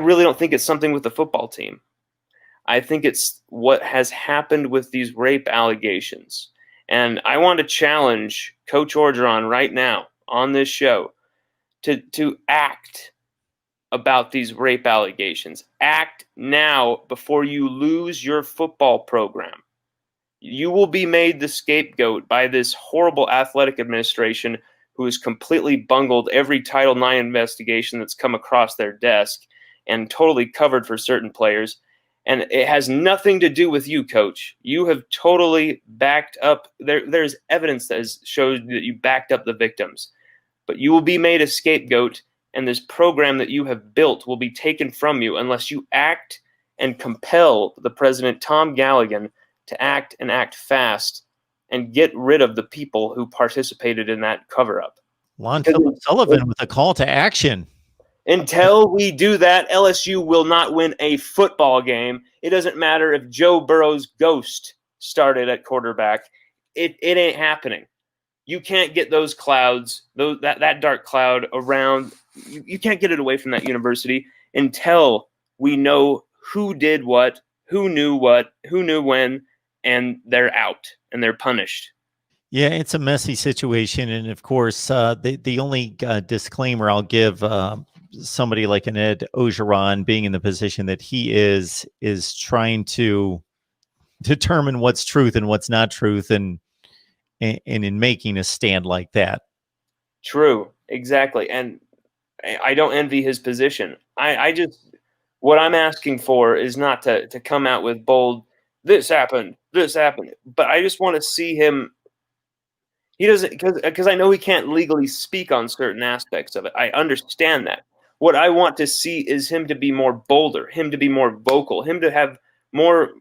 really don't think it's something with the football team. I think it's what has happened with these rape allegations. And I want to challenge Coach Orgeron right now on this show to act about these rape allegations. Act now before you lose your football program. You will be made the scapegoat by this horrible athletic administration who has completely bungled every Title IX investigation that's come across their desk and totally covered for certain players. And it has nothing to do with you, Coach. You have totally backed up. There's evidence that shows that you backed up the victims. But you will be made a scapegoat, and this program that you have built will be taken from you unless you act and compel the president, Tom Galligan, to act and act fast and get rid of the people who participated in that cover-up. Lon Sullivan with a call to action. Until we do that, LSU will not win a football game. It doesn't matter if Joe Burrow's ghost started at quarterback. It ain't happening. You can't get those clouds, that dark cloud around. You can't get it away from that university until we know who did what, who knew when, and they're out and they're punished. Yeah, it's a messy situation. And of course, the only disclaimer I'll give somebody like an Ed Orgeron being in the position that he is trying to determine what's truth and what's not truth, and in making a stand like that. True, exactly. And I don't envy his position. I just, what I'm asking for is not to come out with bold, this happened, but I just want to see him. He doesn't, because I know he can't legally speak on certain aspects of it. I understand that. What I want to see is him to be more bolder, him to be more vocal, him to have more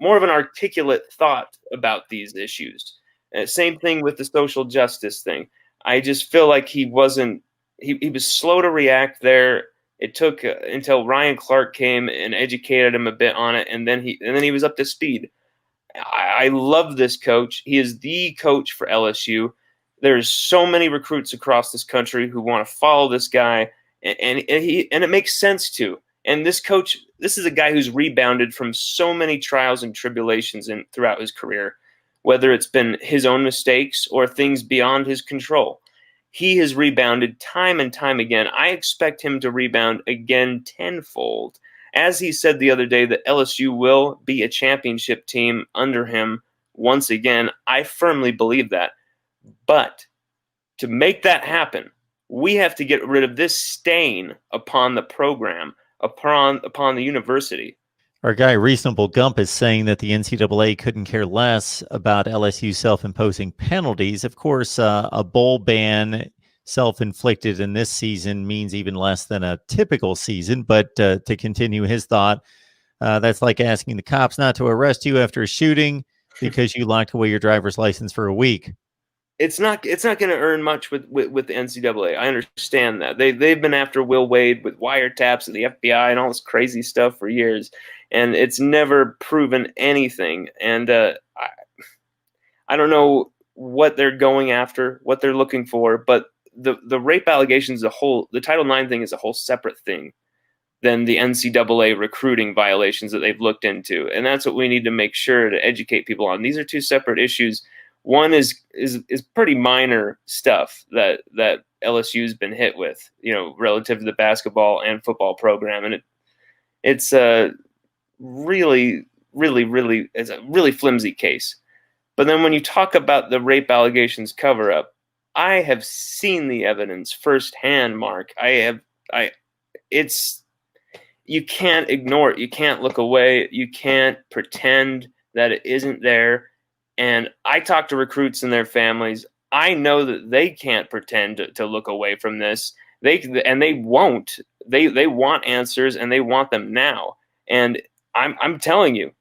of an articulate thought about these issues. Same thing with the social justice thing. I just feel like he was slow to react there. It took until Ryan Clark came and educated him a bit on it, and then he was up to speed. I love this coach. He is the coach for LSU. There's so many recruits across this country who want to follow this guy, and it makes sense to. And this coach, this is a guy who's rebounded from so many trials and tribulations throughout his career, whether it's been his own mistakes or things beyond his control. He has rebounded time and time again. I expect him to rebound again tenfold. As he said the other day, that LSU will be a championship team under him once again. I firmly believe that. But to make that happen, we have to get rid of this stain upon the program, upon the university. Our guy Reasonable Gump is saying that the NCAA couldn't care less about LSU self-imposing penalties. Of course, a bowl ban self-inflicted in this season means even less than a typical season. But to continue his thought, that's like asking the cops not to arrest you after a shooting because you locked away your driver's license for a week. It's not going to earn much with the NCAA. I understand that. They've been after Will Wade with wiretaps and the FBI and all this crazy stuff for years, and it's never proven anything. And I don't know what they're going after, what they're looking for, but the rape allegations, the Title IX thing is a whole separate thing than the NCAA recruiting violations that they've looked into, and that's what we need to make sure to educate people on. These are two separate issues. One is pretty minor stuff that LSU's been hit with, relative to the basketball and football program, and it's a really it's a really flimsy case. But then when you talk about the rape allegations cover up, I have seen the evidence firsthand, Mark. You can't ignore it. You can't look away. You can't pretend that it isn't there. And I talk to recruits and their families. I know that they can't pretend to look away from this. They won't. They want answers, and they want them now. And I'm telling you,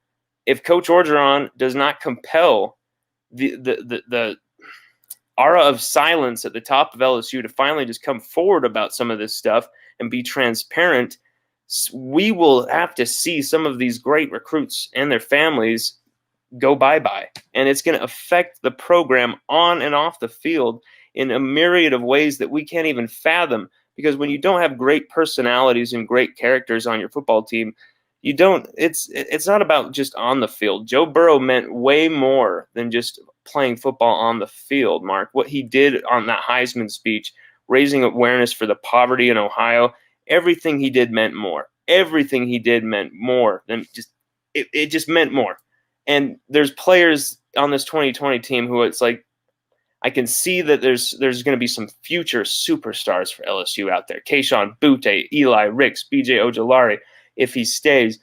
if Coach Orgeron does not compel the aura of silence at the top of LSU to finally just come forward about some of this stuff and be transparent, we will have to see some of these great recruits and their families go bye-bye. And it's going to affect the program on and off the field in a myriad of ways that we can't even fathom, because when you don't have great personalities and great characters on your football team, you don't. It's not about just on the field. Joe Burrow meant way more than just playing football on the field. Mark, what he did on that Heisman speech, raising awareness for the poverty in Ohio, everything he did meant more. Everything he did meant more than just. It just meant more. And there's players on this 2020 team who it's like, I can see that there's going to be some future superstars for LSU out there. Kayshon Boutte, Eli Ricks, B.J. Ojolari, if he stays.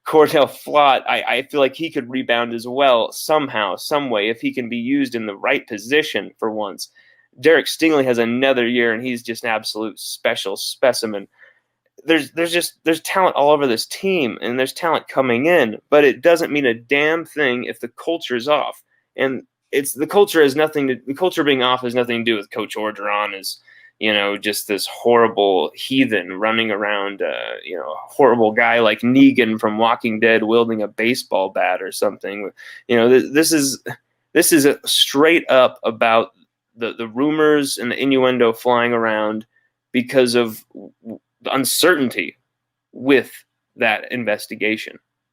Cordell Flott, I feel like he could rebound as well somehow, some way, if he can be used in the right position for once. Derek Stingley has another year, and he's just an absolute special specimen. There's talent all over this team, and there's talent coming in, but it doesn't mean a damn thing if the culture's off. And the culture being off has nothing to do with Coach Orgeron as, just this horrible heathen running around, a horrible guy like Negan from Walking Dead wielding a baseball bat or something. This is a straight up about the rumors and the innuendo flying around because of the uncertainty with that investigation.